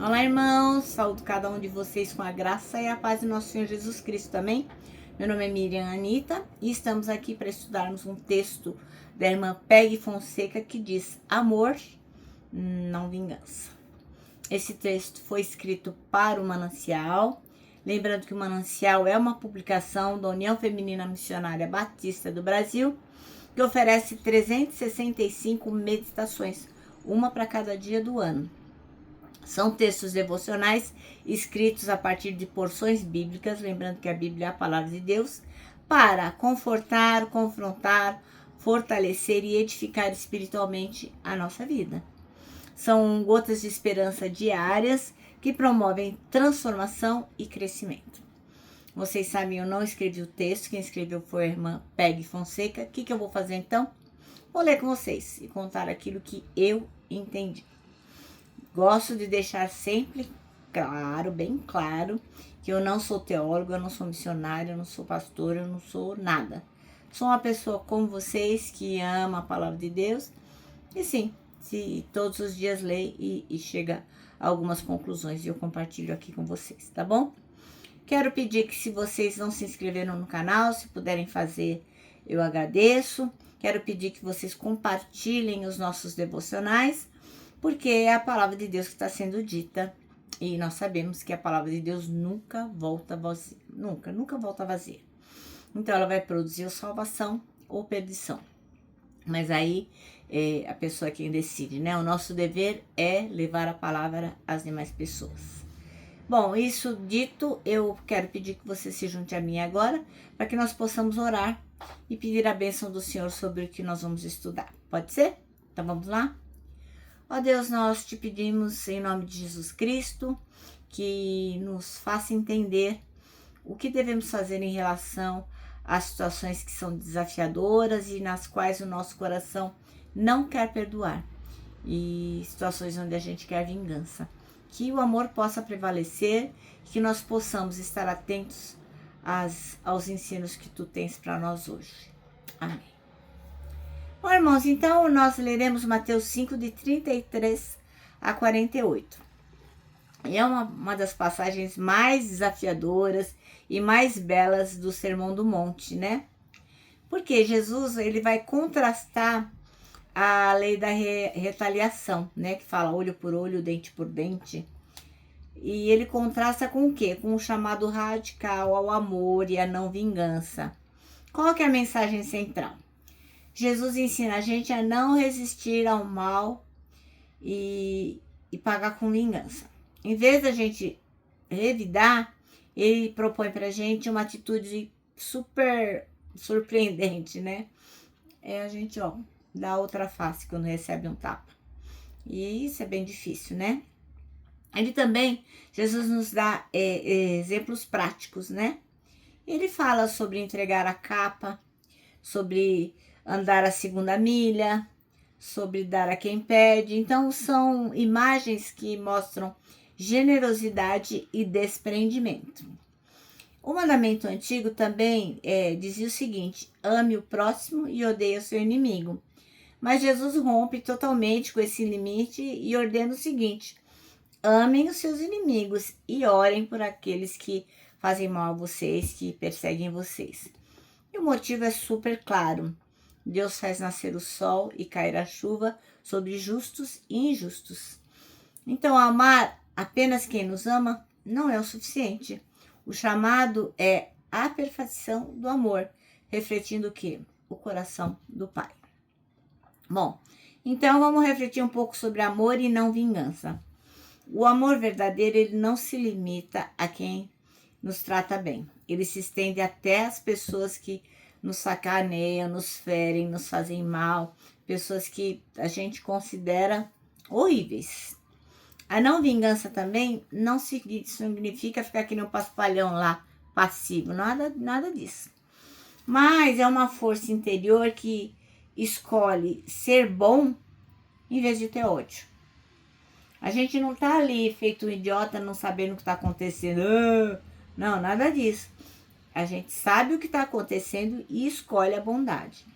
Olá, irmãos, saúdo cada um de vocês com a graça e a paz do nosso Senhor Jesus Cristo também. Meu nome é Miriam Anita e estamos aqui para estudarmos um texto da irmã Peggy Fonseca que diz: amor, não vingança. Esse texto foi escrito para o Manancial. Lembrando que o Manancial é uma publicação da União Feminina Missionária Batista do Brasil, que oferece 365 meditações, uma para cada dia do ano. São textos devocionais escritos a partir de porções bíblicas, lembrando que a Bíblia é a palavra de Deus, para confortar, confrontar, fortalecer e edificar espiritualmente a nossa vida. São gotas de esperança diárias que promovem transformação e crescimento. Vocês sabem, eu não escrevi o texto, quem escreveu foi a irmã Peggy Fonseca. O que eu vou fazer então? Vou ler com vocês e contar aquilo que eu entendi. Gosto de deixar sempre claro, bem claro, que eu não sou teóloga, eu não sou missionária, eu não sou pastora, eu não sou nada. Sou uma pessoa como vocês que ama a palavra de Deus e sim, se todos os dias lê e chega a algumas conclusões e eu compartilho aqui com vocês, tá bom? Quero pedir que se vocês não se inscreveram no canal, se puderem fazer, eu agradeço. Quero pedir que vocês compartilhem os nossos devocionais, porque é a palavra de Deus que está sendo dita e nós sabemos que a palavra de Deus nunca volta vazia, nunca volta vazia. Então ela vai produzir ou salvação ou perdição. Mas aí é a pessoa quem decide, né? O nosso dever é levar a palavra às demais pessoas. Bom, isso dito, eu quero pedir que você se junte a mim agora, para que nós possamos orar e pedir a bênção do Senhor sobre o que nós vamos estudar. Pode ser? Então vamos lá? Ó Deus, nós te pedimos em nome de Jesus Cristo que nos faça entender o que devemos fazer em relação às situações que são desafiadoras e nas quais o nosso coração não quer perdoar, e situações onde a gente quer vingança. Que o amor possa prevalecer, que nós possamos estar atentos aos ensinos que tu tens para nós hoje. Amém. Bom, irmãos, então nós leremos Mateus 5, de 33 a 48. E é uma das passagens mais desafiadoras e mais belas do Sermão do Monte, né? Porque Jesus, ele vai contrastar a lei da retaliação, né? Que fala olho por olho, dente por dente. E ele contrasta com o quê? Com o chamado radical ao amor e à não vingança. Qual que é a mensagem central? Jesus ensina a gente a não resistir ao mal e pagar com vingança. Em vez da gente revidar, ele propõe pra gente uma atitude super surpreendente, né? É a gente, dá outra face quando recebe um tapa. E isso é bem difícil, né? Ele também, Jesus nos dá exemplos práticos, né? Ele fala sobre entregar a capa, sobre andar a segunda milha, sobre dar a quem pede. Então, são imagens que mostram generosidade e desprendimento. O mandamento antigo também dizia o seguinte: ame o próximo e odeie o seu inimigo. Mas Jesus rompe totalmente com esse limite e ordena o seguinte: amem os seus inimigos e orem por aqueles que fazem mal a vocês, que perseguem vocês. E o motivo é super claro. Deus faz nascer o sol e cair a chuva sobre justos e injustos. Então, amar apenas quem nos ama não é o suficiente. O chamado é a perfeição do amor, refletindo o quê? O coração do Pai. Bom, então vamos refletir um pouco sobre amor e não vingança. O amor verdadeiro, ele não se limita a quem nos trata bem. Ele se estende até as pessoas que nos sacaneiam, nos ferem, nos fazem mal, pessoas que a gente considera horríveis. A não vingança também não significa ficar que nem um paspalhão lá, passivo, nada disso. Mas é uma força interior que escolhe ser bom em vez de ter ódio. A gente não tá ali feito um idiota, não sabendo o que tá acontecendo. Não, nada disso. A gente sabe o que está acontecendo e escolhe a bondade.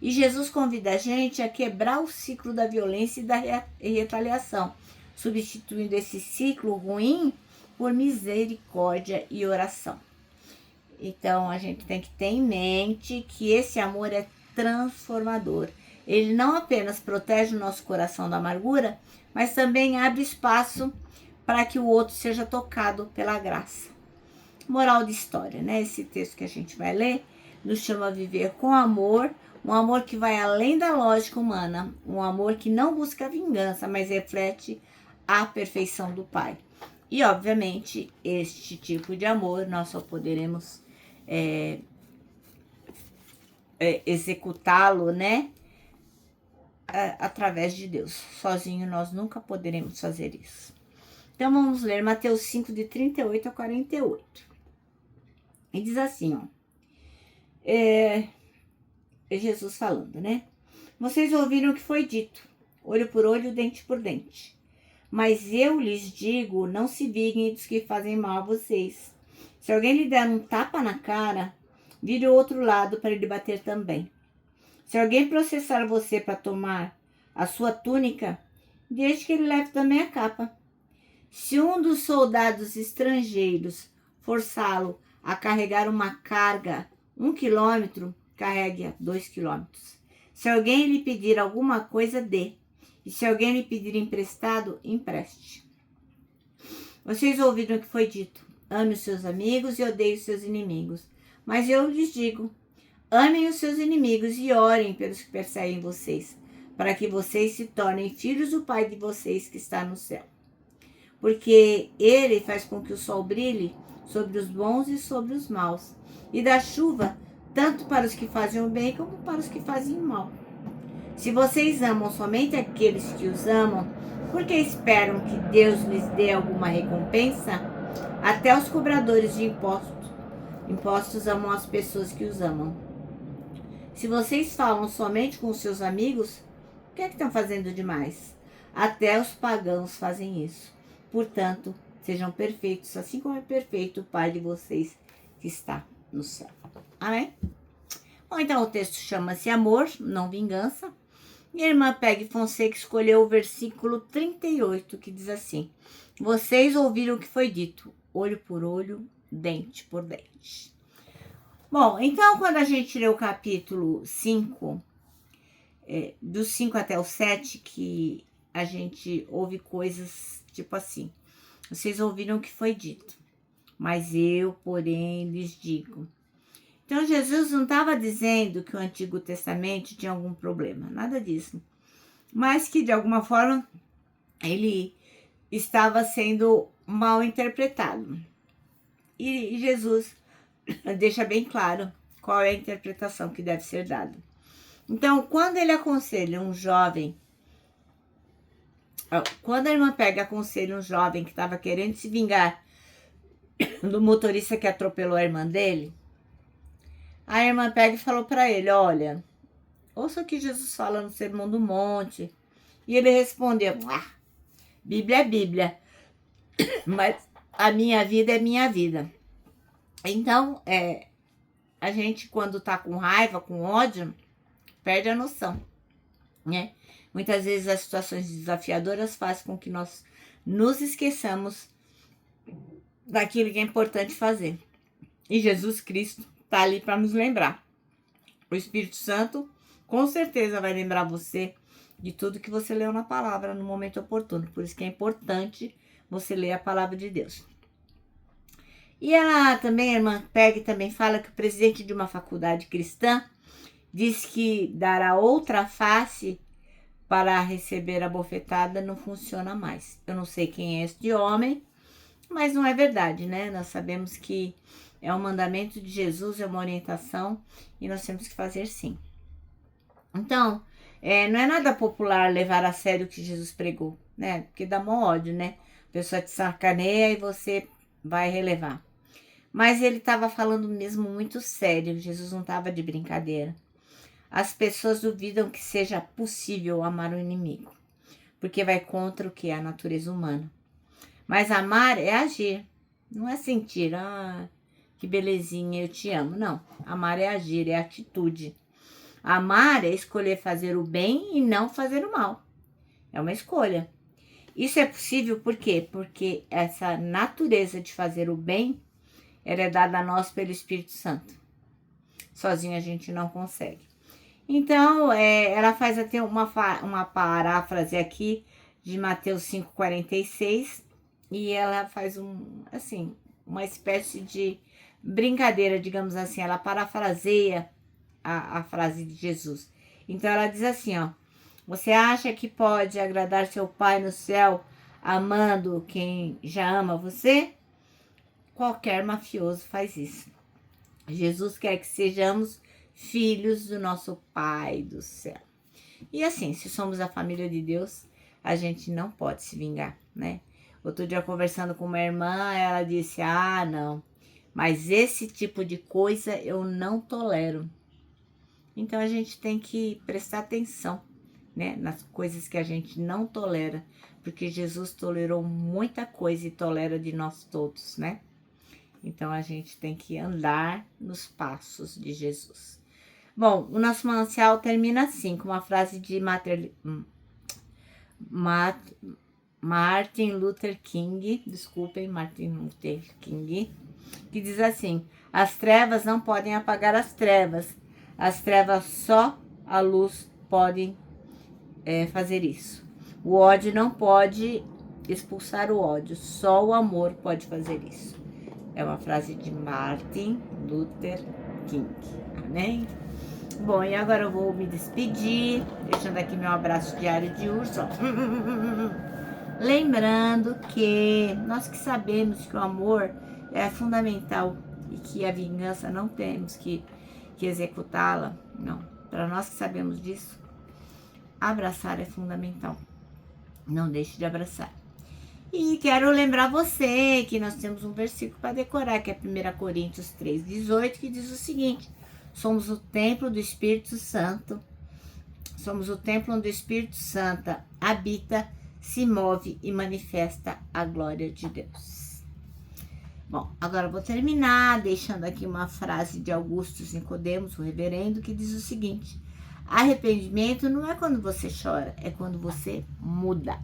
E Jesus convida a gente a quebrar o ciclo da violência e da retaliação. substituindo esse ciclo ruim por misericórdia e oração. Então, a gente tem que ter em mente que esse amor é transformador. Ele não apenas protege o nosso coração da amargura, mas também abre espaço para que o outro seja tocado pela graça. Moral de história, né? Esse texto que a gente vai ler nos chama a viver com amor, um amor que vai além da lógica humana, um amor que não busca vingança, mas reflete a perfeição do Pai. E, obviamente, este tipo de amor nós só poderemos executá-lo, né? Através de Deus. Sozinho nós nunca poderemos fazer isso. Então vamos ler Mateus 5, de 38 a 48. E diz assim, ó. Jesus falando, né? Vocês ouviram o que foi dito, olho por olho, dente por dente. Mas eu lhes digo, não se vinguem dos que fazem mal a vocês. Se alguém lhe der um tapa na cara, vire o outro lado para ele bater também. Se alguém processar você para tomar a sua túnica, deixe que ele leve também a capa. Se um dos soldados estrangeiros forçá-lo a carregar uma carga 1 quilômetro, carregue-a 2 quilômetros. Se alguém lhe pedir alguma coisa, dê. E se alguém lhe pedir emprestado, empreste. Vocês ouviram o que foi dito. Ame os seus amigos e odeie os seus inimigos. Mas eu lhes digo, amem os seus inimigos e orem pelos que perseguem vocês, para que vocês se tornem filhos do Pai de vocês que está no céu. Porque ele faz com que o sol brilhe sobre os bons e sobre os maus, e dá chuva tanto para os que fazem o bem como para os que fazem o mal. Se vocês amam somente aqueles que os amam, por que esperam que Deus lhes dê alguma recompensa? Até os cobradores de impostos amam as pessoas que os amam. Se vocês falam somente com os seus amigos, o que é que estão fazendo demais? Até os pagãos fazem isso. Portanto, sejam perfeitos, assim como é perfeito o Pai de vocês que está no céu. Amém? Bom, então o texto chama-se Amor, não Vingança. E a irmã Peggy Fonseca escolheu o versículo 38, que diz assim: vocês ouviram o que foi dito, olho por olho, dente por dente. Bom, então quando a gente lê o capítulo 5, do 5 até o 7, que a gente ouve coisas tipo assim: vocês ouviram o que foi dito, mas eu, porém, lhes digo. Então, Jesus não estava dizendo que o Antigo Testamento tinha algum problema, nada disso. Mas que, de alguma forma, ele estava sendo mal interpretado. E Jesus deixa bem claro qual é a interpretação que deve ser dada. Então, quando ele aconselha um jovem, quando a irmã Peggy aconselha um jovem que estava querendo se vingar do motorista que atropelou a irmã dele, a irmã Peggy falou para ele, olha, ouça o que Jesus fala no Sermão do Monte. E ele respondeu, Bíblia é Bíblia, mas a minha vida é minha vida. Então, a gente quando tá com raiva, com ódio, perde a noção, né? Muitas vezes as situações desafiadoras fazem com que nós nos esqueçamos daquilo que é importante fazer. E Jesus Cristo está ali para nos lembrar. O Espírito Santo com certeza vai lembrar você de tudo que você leu na palavra no momento oportuno. Por isso que é importante você ler a palavra de Deus. E ela também, a irmã Peggy também fala que o presidente de uma faculdade cristã diz que dar a outra face para receber a bofetada não funciona mais. Eu não sei quem é este homem, mas não é verdade, né? Nós sabemos que é um mandamento de Jesus, é uma orientação e nós temos que fazer sim. Então, não é nada popular levar a sério o que Jesus pregou, né? Porque dá mó ódio, né? A pessoa te sacaneia e você vai relevar. Mas ele estava falando mesmo muito sério, Jesus não estava de brincadeira. As pessoas duvidam que seja possível amar o inimigo, porque vai contra o que é a natureza humana. Mas amar é agir, não é sentir, que belezinha, eu te amo. Não, amar é agir, é atitude. Amar é escolher fazer o bem e não fazer o mal. É uma escolha. Isso é possível por quê? Porque essa natureza de fazer o bem, ela é dada a nós pelo Espírito Santo. Sozinho a gente não consegue. Então, ela faz até uma paráfrase aqui de Mateus 5,46 e ela faz uma espécie de brincadeira, digamos assim. Ela parafraseia a frase de Jesus. Então, ela diz assim, ó: você acha que pode agradar seu Pai no céu amando quem já ama você? Qualquer mafioso faz isso. Jesus quer que sejamos filhos do nosso Pai do céu. E assim, se somos a família de Deus, a gente não pode se vingar, né? Outro dia, conversando com uma irmã, ela disse: ah, não, mas esse tipo de coisa eu não tolero. Então, a gente tem que prestar atenção, né, nas coisas que a gente não tolera, porque Jesus tolerou muita coisa e tolera de nós todos, né? Então, a gente tem que andar nos passos de Jesus. Bom, o nosso manancial termina assim, com uma frase de Martin Luther King, que diz assim: as trevas não podem apagar as trevas só a luz podem fazer isso. O ódio não pode expulsar o ódio, só o amor pode fazer isso. É uma frase de Martin Luther King. Amém? Bom, e agora eu vou me despedir, deixando aqui meu abraço diário de urso. Lembrando que nós que sabemos que o amor é fundamental e que a vingança não temos que executá-la, não. Para nós que sabemos disso, abraçar é fundamental. Não deixe de abraçar. E quero lembrar você que nós temos um versículo para decorar, que é 1 Coríntios 3,18, que diz o seguinte: somos o templo do Espírito Santo, somos o templo onde o Espírito Santo habita, se move e manifesta a glória de Deus. Bom, agora eu vou terminar deixando aqui uma frase de Augusto Nicodemos, o reverendo, que diz o seguinte: arrependimento não é quando você chora, é quando você muda.